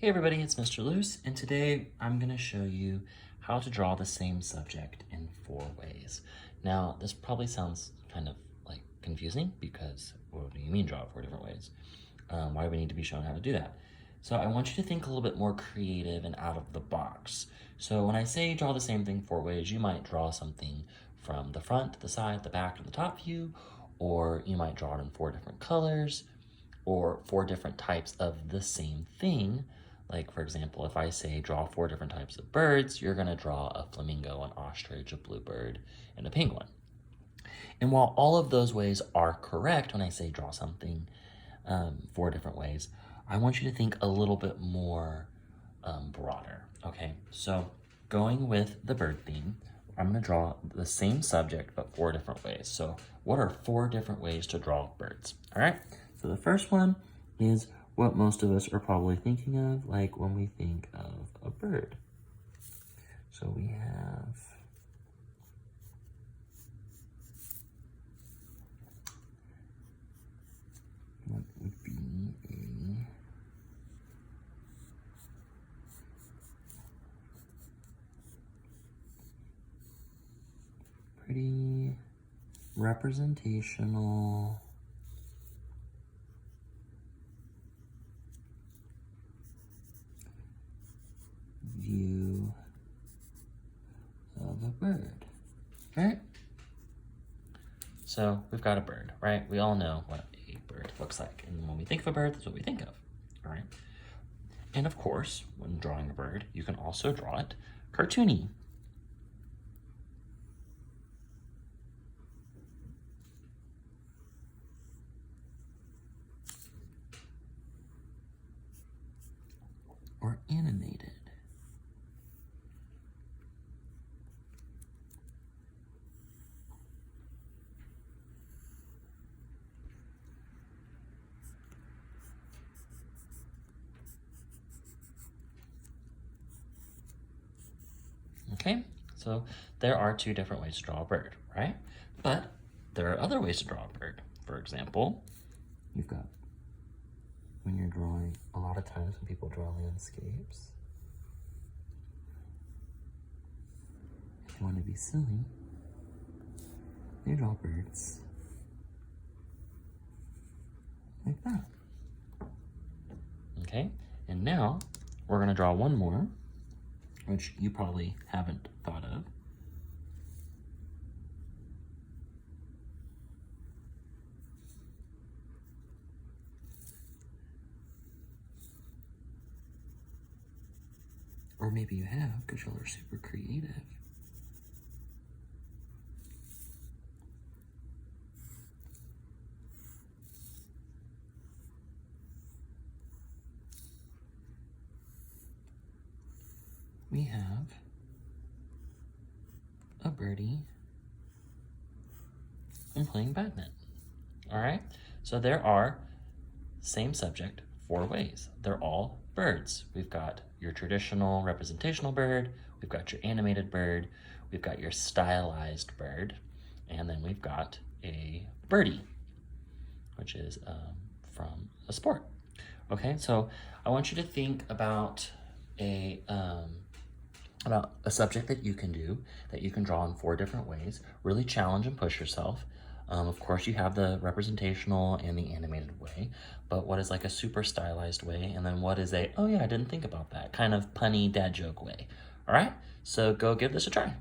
Hey everybody, it's Mr. Loose, and today I'm going to show you how to draw the same subject in 4 ways. Now, this probably sounds kind of like confusing because what do you mean draw it 4 different ways? Why do we need to be shown how to do that? So I want you to think a little bit more creative and out of the box. So when I say draw the same thing 4 ways, you might draw something from the front, the side, the back, and the top view, or you might draw it in 4 different colors, or 4 different types of the same thing. Like, for example, if I say draw 4 different types of birds, you're going to draw a flamingo, an ostrich, a bluebird, and a penguin. And while all of those ways are correct when I say draw something 4 different ways, I want you to think a little bit more broader, okay? So going with the bird theme, I'm going to draw the same subject but 4 different ways. So what are 4 different ways to draw birds? All right, so the first one is what most of us are probably thinking of, like when we think of a bird. So we have what would be a pretty representational view of a bird, right? So we've got a bird, right? We all know what a bird looks like. And when we think of a bird, that's what we think of, all right? And of course, when drawing a bird, you can also draw it cartoony. Or animated. Okay, so there are 2 different ways to draw a bird, right? But there are other ways to draw a bird. For example, you've got when you're drawing, a lot of times when people draw landscapes, if you want to be silly, they draw birds like that. Okay, and now we're going to draw one more, which you probably haven't thought of. Or maybe you have, because y'all are super creative. We have a birdie and playing badminton. All right, so there are same subject 4 ways. They're all birds. We've got your traditional representational bird, we've got your animated bird, we've got your stylized bird, and then we've got a birdie, which is from a sport. Okay, so I want you to think about a subject that you can do, that you can draw in 4 different ways. Really challenge and push yourself. Of course, you have the representational and the animated way, but what is like a super stylized way? And then what is a, oh yeah, I didn't think about that, kind of punny dad joke way. All right, so go give this a try.